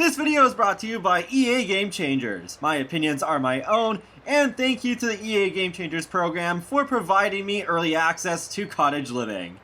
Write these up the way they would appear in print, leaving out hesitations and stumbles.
This video is brought to you by EA Game Changers. My opinions are my own, and thank you to the EA Game Changers program for providing me early access to cottage living.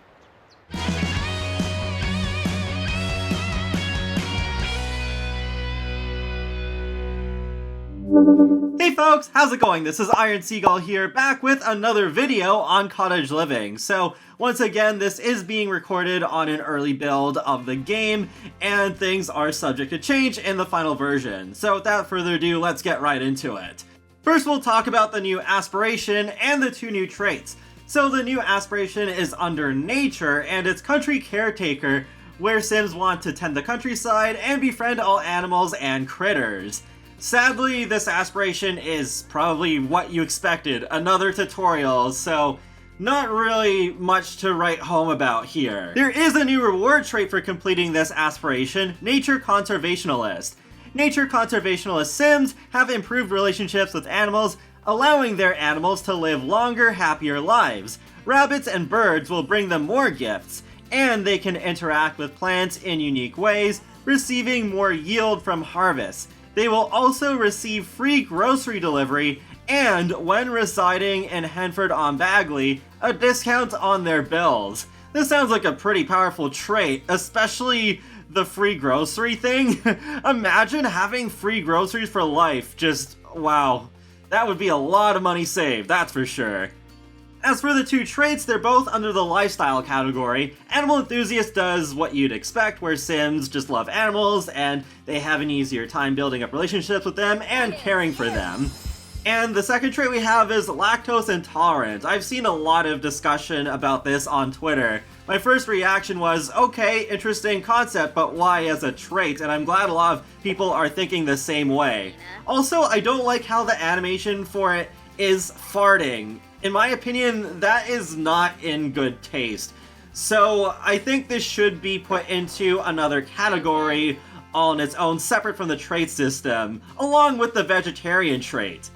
Hey folks, how's it going? This is Iron Seagull here, back with another video on cottage living. So, once again, this is being recorded on an early build of the game, and things are subject to change in the final version. So without further ado, let's get right into it. First, we'll talk about the new aspiration and the two new traits. So the new aspiration is under nature, and it's country caretaker, where Sims want to tend the countryside and befriend all animals and critters. Sadly, this aspiration is probably what you expected, another tutorial, so not really much to write home about here. There is a new reward trait for completing this aspiration, Nature Conservationalist. Nature Conservationalist Sims have improved relationships with animals, allowing their animals to live longer, happier lives. Rabbits and birds will bring them more gifts, and they can interact with plants in unique ways, receiving more yield from harvests. They will also receive free grocery delivery and, when residing in Henford-on-Bagley, a discount on their bills. This sounds like a pretty powerful trait, especially the free grocery thing. Imagine having free groceries for life. Just, wow. That would be a lot of money saved, that's for sure. As for the two traits, they're both under the lifestyle category. Animal Enthusiast does what you'd expect, where Sims just love animals, and they have an easier time building up relationships with them and caring for them. And the second trait we have is lactose intolerant. I've seen a lot of discussion about this on Twitter. My first reaction was, okay, interesting concept, but why as a trait? And I'm glad a lot of people are thinking the same way. Also, I don't like how the animation for it is farting. In my opinion, that is not in good taste. So I think this should be put into another category on its own, separate from the trait system, along with the vegetarian trait.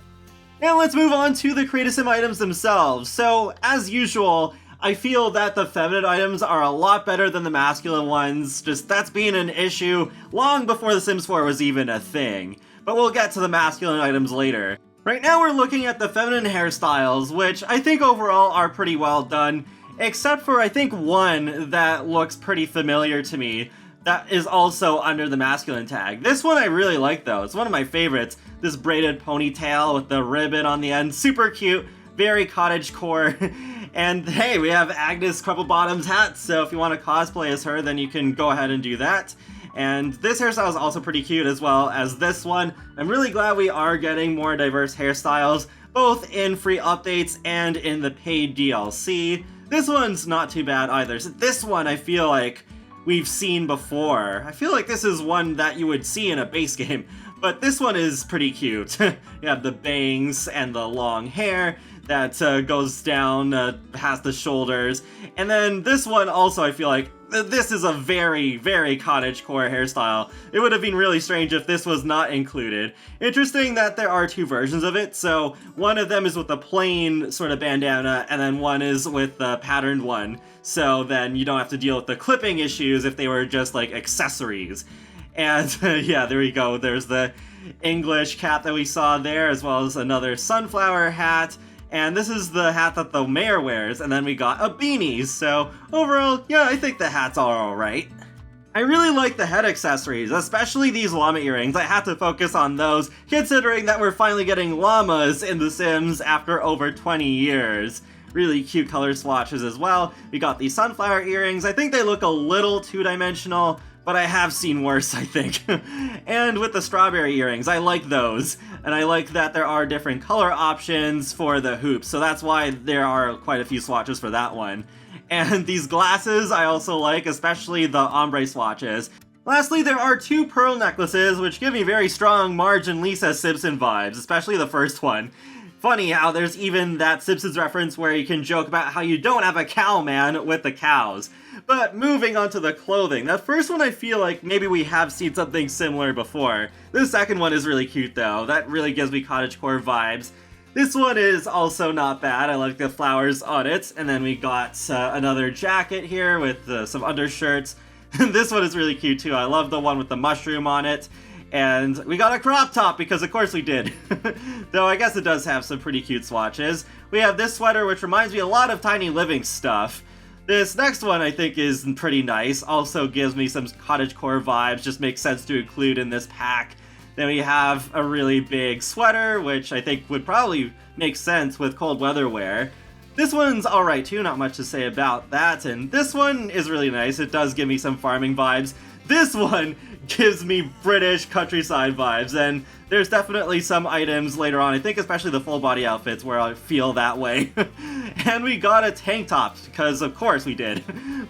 Now let's move on to the Create a Sim items themselves. So, as usual, I feel that the feminine items are a lot better than the masculine ones. Just that's been an issue long before The Sims 4 was even a thing. But we'll get to the masculine items later. Right now we're looking at the feminine hairstyles, which I think overall are pretty well done, except for I think one that looks pretty familiar to me that is also under the masculine tag. This one I really like though, it's one of my favorites. This braided ponytail with the ribbon on the end, super cute, very Cottagecore. And hey, we have Agnes Crumplebottom's hat, so if you want to cosplay as her, then you can go ahead and do that. And this hairstyle is also pretty cute as well as this one. I'm really glad we are getting more diverse hairstyles, both in free updates and in the paid DLC. This one's not too bad either. So this one I feel like we've seen before. I feel like this is one that you would see in a base game, but this one is pretty cute. You have the bangs and the long hair that goes down past the shoulders. And then this one also, I feel like, this is a very, very Cottagecore hairstyle. It would have been really strange if this was not included. Interesting that there are two versions of it, so one of them is with the plain sort of bandana, and then one is with the patterned one, so then you don't have to deal with the clipping issues if they were just like accessories. And yeah, there we go, there's the English cap that we saw there, as well as another sunflower hat. And this is the hat that the mayor wears, and then we got a beanie, so overall, yeah, I think the hats are alright. I really like the head accessories, especially these llama earrings. I had to focus on those, considering that we're finally getting llamas in The Sims after over 20 years. Really cute color swatches as well. We got these sunflower earrings. I think they look a little two-dimensional, but I have seen worse, I think. And with the strawberry earrings, I like those. And I like that there are different color options for the hoops, so that's why there are quite a few swatches for that one. And these glasses I also like, especially the ombre swatches. Lastly, there are two pearl necklaces, which give me very strong Marge and Lisa Simpson vibes, especially the first one. Funny how there's even that Simpsons reference where you can joke about how you don't have a cow man with the cows. But moving on to the clothing, that first one I feel like maybe we have seen something similar before. This second one is really cute though, that really gives me Cottagecore vibes. This one is also not bad, I like the flowers on it, and then we got another jacket here with some undershirts. This one is really cute too, I love the one with the mushroom on it. And we got a crop top because of course we did. Though I guess it does have some pretty cute swatches. We have this sweater, which reminds me a lot of Tiny Living stuff. This next one I think is pretty nice, also gives me some Cottagecore vibes, just makes sense to include in this pack. Then we have a really big sweater, which I think would probably make sense with cold weather wear. This one's alright too, not much to say about that, and this one is really nice, it does give me some farming vibes. This one gives me British countryside vibes, and there's definitely some items later on, I think especially the full body outfits, where I feel that way. And we got a tank top, because of course we did.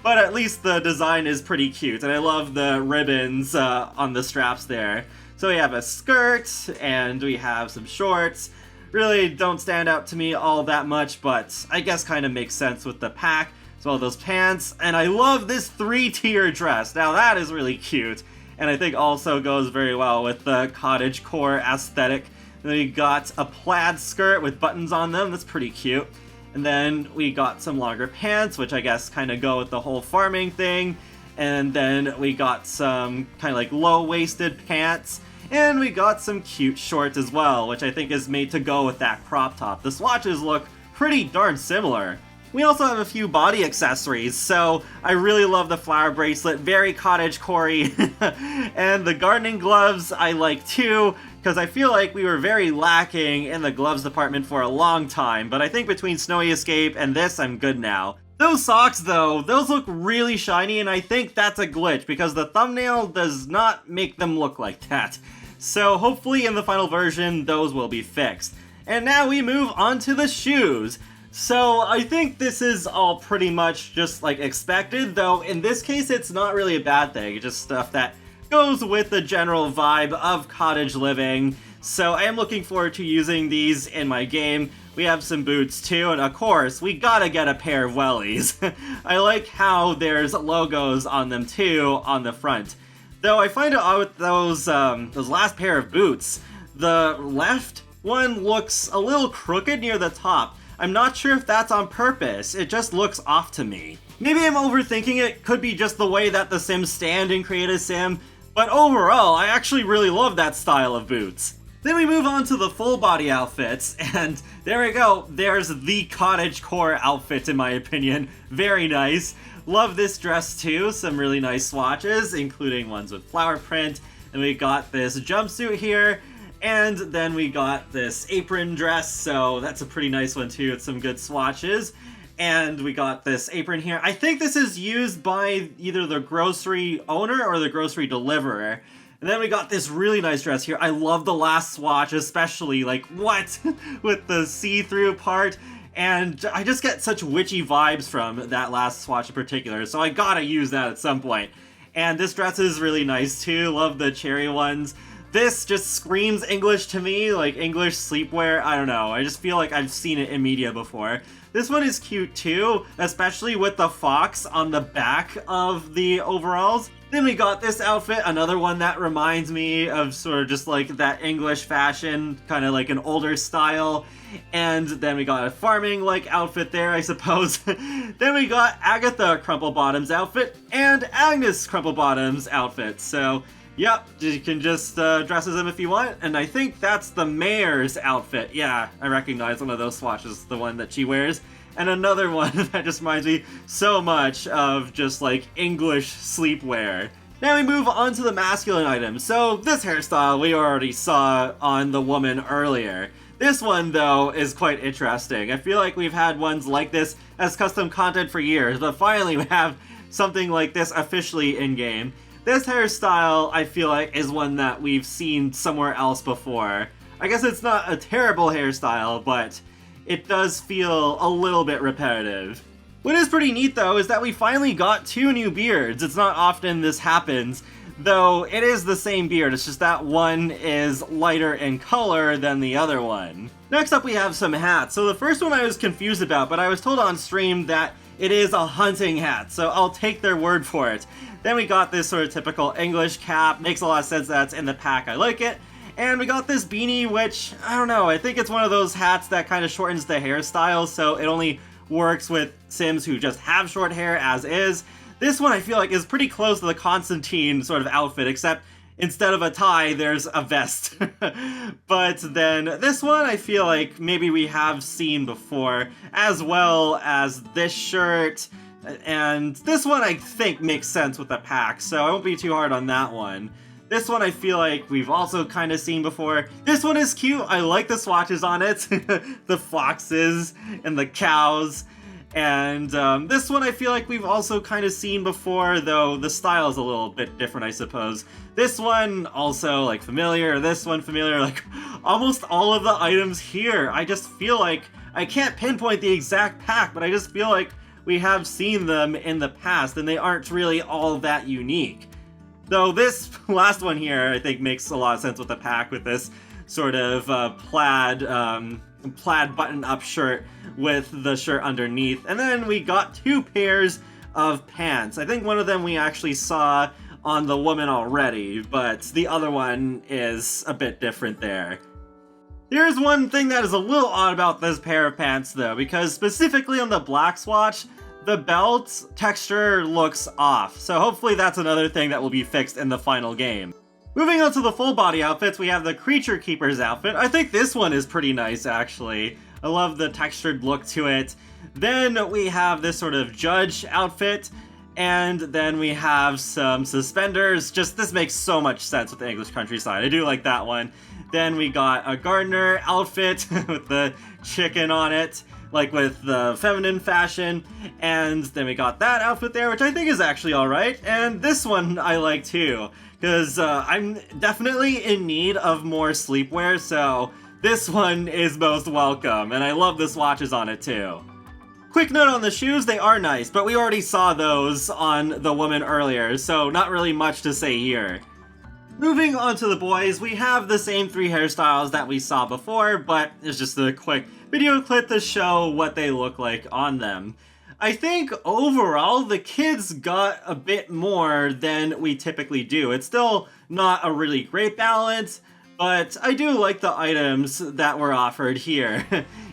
But at least the design is pretty cute, and I love the ribbons on the straps there. So we have a skirt, and we have some shorts. Really don't stand out to me all that much, but I guess kind of makes sense with the pack, as well as those pants. And I love this 3-tier dress. Now that is really cute, and I think also goes very well with the Cottagecore aesthetic. And then we got a plaid skirt with buttons on them, that's pretty cute. And then we got some longer pants, which I guess kind of go with the whole farming thing. And then we got some kind of like low-waisted pants. And we got some cute shorts as well, which I think is made to go with that crop top. The swatches look pretty darn similar. We also have a few body accessories, so I really love the flower bracelet, very Cottagecore-y. And the gardening gloves I like too, because I feel like we were very lacking in the gloves department for a long time, but I think between Snowy Escape and this, I'm good now. Those socks though, those look really shiny, and I think that's a glitch, because the thumbnail does not make them look like that. So hopefully in the final version, those will be fixed. And now we move on to the shoes. So I think this is all pretty much just like expected, though in this case it's not really a bad thing, it's just stuff that goes with the general vibe of cottage living. So I am looking forward to using these in my game. We have some boots too, and of course, we gotta get a pair of wellies. I like how there's logos on them too on the front. Though I find it odd with those last pair of boots, the left one looks a little crooked near the top. I'm not sure if that's on purpose, it just looks off to me. Maybe I'm overthinking it, could be just the way that the Sims stand in Create a Sim, but overall, I actually really love that style of boots. Then we move on to the full body outfits, and there we go, there's the Cottagecore outfit in my opinion. Very nice. Love this dress too, some really nice swatches, including ones with flower print, and we got this jumpsuit here, and then we got this apron dress, so that's a pretty nice one too, with some good swatches. And we got this apron here. I think this is used by either the grocery owner or the grocery deliverer. And then we got this really nice dress here. I love the last swatch, especially, like, what? With the see-through part. And I just get such witchy vibes from that last swatch in particular, so I gotta use that at some point. And this dress is really nice too, love the cherry ones. This just screams English to me, like English sleepwear, I don't know, I just feel like I've seen it in media before. This one is cute too, especially with the fox on the back of the overalls. Then we got this outfit, another one that reminds me of sort of just like that English fashion, kind of like an older style. And then we got a farming-like outfit there, I suppose. Then we got Agatha Crumplebottom's outfit and Agnes Crumplebottom's outfit. So, yep, you can just dress as them if you want. And I think that's the mayor's outfit. Yeah, I recognize one of those swatches, the one that she wears. And another one that just reminds me so much of just like English sleepwear. Now we move on to the masculine items. So this hairstyle we already saw on the woman earlier. This one, though, is quite interesting. I feel like we've had ones like this as custom content for years, but finally we have something like this officially in-game. This hairstyle, I feel like, is one that we've seen somewhere else before. I guess it's not a terrible hairstyle, but it does feel a little bit repetitive. What is pretty neat, though, is that we finally got 2 new beards. It's not often this happens, though it is the same beard, it's just that one is lighter in color than the other one. Next up we have some hats. So the first one I was confused about, but I was told on stream that it is a hunting hat, so I'll take their word for it. Then we got this sort of typical English cap, makes a lot of sense that's in the pack, I like it. And we got this beanie, which, I don't know, I think it's one of those hats that kind of shortens the hairstyle, so it only works with Sims who just have short hair as is. This one I feel like is pretty close to the Constantine sort of outfit, except instead of a tie, there's a vest. But then this one I feel like maybe we have seen before, as well as this shirt. And this one I think makes sense with the pack, so I won't be too hard on that one. This one I feel like we've also kind of seen before. This one is cute. I like the swatches on it. The foxes and the cows. And this one I feel like we've also kind of seen before, though the style is a little bit different, I suppose. This one also like familiar, this one familiar, like almost all of the items here. I just feel like, I can't pinpoint the exact pack, but I just feel like we have seen them in the past and they aren't really all that unique. Though this last one here I think makes a lot of sense with the pack, with this sort of plaid button-up shirt with the shirt underneath. And then we got two pairs of pants. I think one of them we actually saw on the woman already, but the other one is a bit different there. Here's one thing that is a little odd about this pair of pants though, because specifically on the black swatch, the belt texture looks off, so hopefully that's another thing that will be fixed in the final game. Moving on to the full body outfits, we have the Creature Keeper's outfit. I think this one is pretty nice actually. I love the textured look to it. Then we have this sort of judge outfit, and then we have some suspenders. Just, this makes so much sense with the English countryside. I do like that one. Then we got a gardener outfit with the chicken on it, like with the feminine fashion, and then we got that outfit there, which I think is actually alright, and this one I like too, because I'm definitely in need of more sleepwear, so this one is most welcome, and I love the swatches on it too. Quick note on the shoes, they are nice, but we already saw those on the woman earlier, so not really much to say here. Moving on to the boys, we have the same three hairstyles that we saw before, but it's just a quick video clip to show what they look like on them. I think overall the kids got a bit more than we typically do. It's still not a really great balance, but I do like the items that were offered here.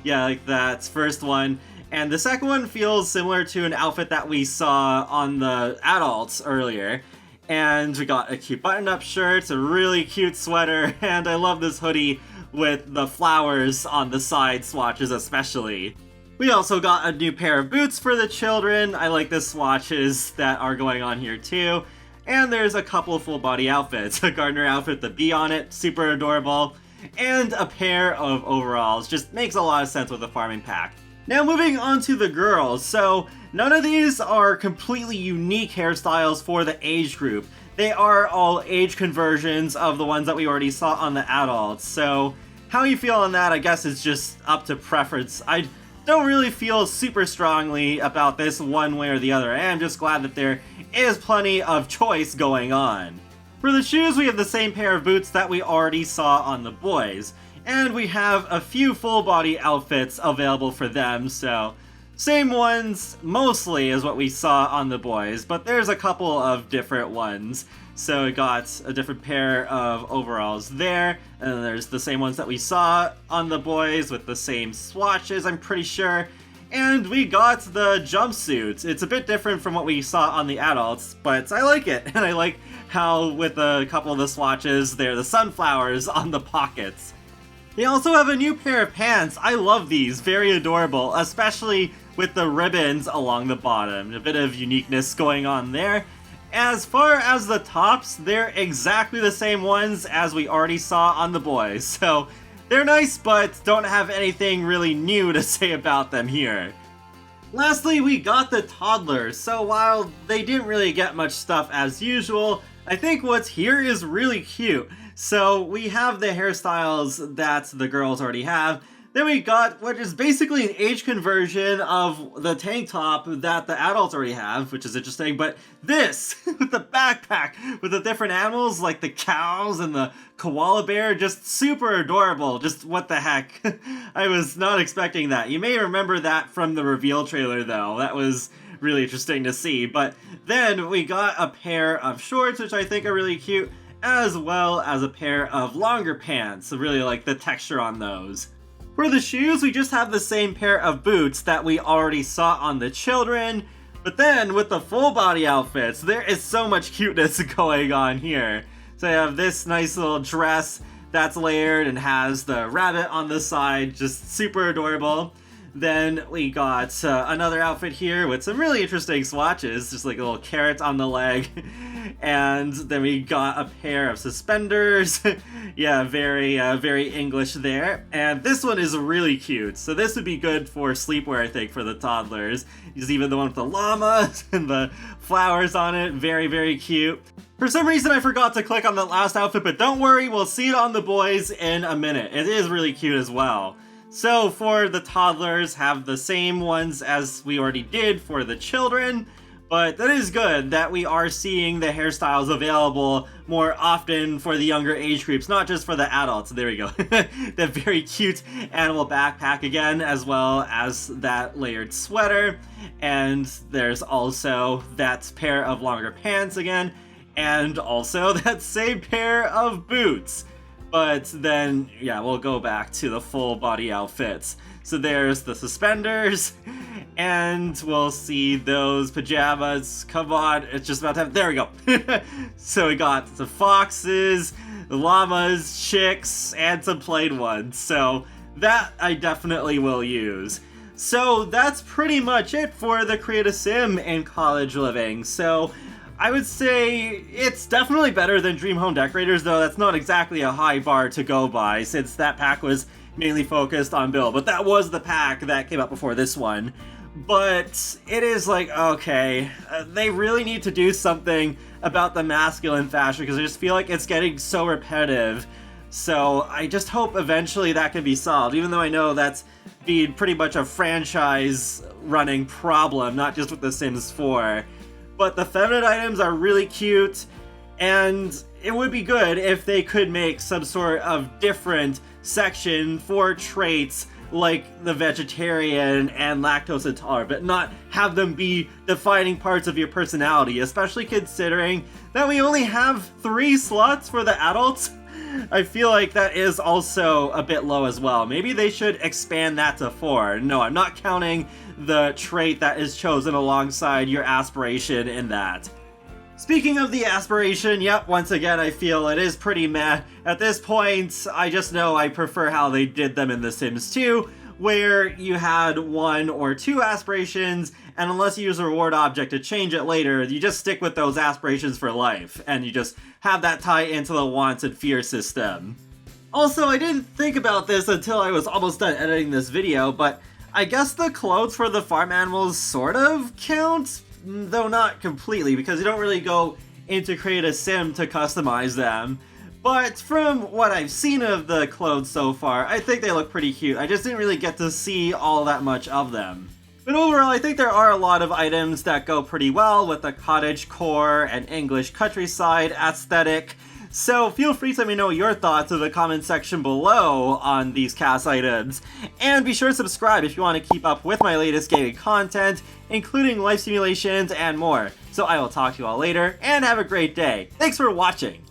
Yeah, like that first one. And the second one feels similar to an outfit that we saw on the adults earlier. And we got a cute button-up shirt, a really cute sweater, and I love this hoodie with the flowers on the side swatches especially. We also got a new pair of boots for the children. I like the swatches that are going on here too. And there's a couple of full body outfits. A gardener outfit, the bee on it, super adorable. And a pair of overalls, just makes a lot of sense with the farming pack. Now moving on to the girls, so none of these are completely unique hairstyles for the age group. They are all age conversions of the ones that we already saw on the adults, so how you feel on that I guess is just up to preference. I don't really feel super strongly about this one way or the other. I am just glad that there is plenty of choice going on. For the shoes, we have the same pair of boots that we already saw on the boys. And we have a few full body outfits available for them, so same ones mostly as what we saw on the boys, but there's a couple of different ones. So we got a different pair of overalls there, and then there's the same ones that we saw on the boys with the same swatches, I'm pretty sure. And we got the jumpsuits. It's a bit different from what we saw on the adults, but I like it. And I like how with a couple of the swatches, there are the sunflowers on the pockets. They also have a new pair of pants. I love these, very adorable, especially with the ribbons along the bottom. A bit of uniqueness going on there. As far as the tops, they're exactly the same ones as we already saw on the boys. So they're nice, but don't have anything really new to say about them here. Lastly, we got the Toddler. So while they didn't really get much stuff as usual, I think what's here is really cute. So we have the hairstyles that the girls already have. Then we got what is basically an age conversion of the tank top that the adults already have, which is interesting. But this, with the backpack, with the different animals like the cows and the koala bear, just super adorable. Just what the heck. I was not expecting that. You may remember that from the reveal trailer though. That was really interesting to see. But then we got a pair of shorts, which I think are really cute, as well as a pair of longer pants. I really like the texture on those. For the shoes, we just have the same pair of boots that we already saw on the children, but then with the full body outfits, there is so much cuteness going on here. So you have this nice little dress that's layered and has the rabbit on the side, just super adorable. Then we got another outfit here with some really interesting swatches, just like a little carrot on the leg. And then we got a pair of suspenders. Yeah, very English there. And this one is really cute. So this would be good for sleepwear, I think, for the toddlers. There's even the one with the llamas and the flowers on it. Very cute. For some reason, I forgot to click on that last outfit, but don't worry, we'll see it on the boys in a minute. It is really cute as well. So for the toddlers, have the same ones as we already did for the children, but that is good that we are seeing the hairstyles available more often for the younger age groups, not just for the adults. There we go. The very cute animal backpack again, as well as that layered sweater. And there's also that pair of longer pants again, and also that same pair of boots. But then, yeah, we'll go back to the full body outfits. So there's the suspenders, and we'll see those pajamas. Come on, it's just about time. There we go. So we got the foxes, the llamas, chicks, and some plain ones. So that I definitely will use. So that's pretty much it for the Create a Sim in Cottage Living. So I would say it's definitely better than Dream Home Decorators, though that's not exactly a high bar to go by, since that pack was mainly focused on Bill. But that was the pack that came out before this one. But it is like, okay, they really need to do something about the masculine fashion, because I just feel like it's getting so repetitive. So I just hope eventually that can be solved, even though I know that's been pretty much a franchise running problem, not just with The Sims 4. But the feminine items are really cute, and it would be good if they could make some sort of different section for traits like the vegetarian and lactose intolerant, but not have them be defining parts of your personality, especially considering that we only have 3 slots for the adults. I feel like that is also a bit low as well. Maybe they should expand that to 4. No, I'm not counting the trait that is chosen alongside your aspiration in that. Speaking of the aspiration, yep, once again, I feel it is pretty meh. At this point, I just know I prefer how they did them in The Sims 2, where you had 1 or 2 aspirations, and unless you use a reward object to change it later, you just stick with those aspirations for life, and you just have that tie into the wants and fear system. Also, I didn't think about this until I was almost done editing this video, but I guess the clothes for the farm animals sort of count, though not completely, because you don't really go into Create a Sim to customize them. But from what I've seen of the clothes so far, I think they look pretty cute. I just didn't really get to see all that much of them. But overall, I think there are a lot of items that go pretty well with the Cottagecore and English countryside aesthetic. So feel free to let me know your thoughts in the comment section below on these cast items. And be sure to subscribe if you want to keep up with my latest gaming content, including life simulations and more. So I will talk to you all later, and have a great day. Thanks for watching!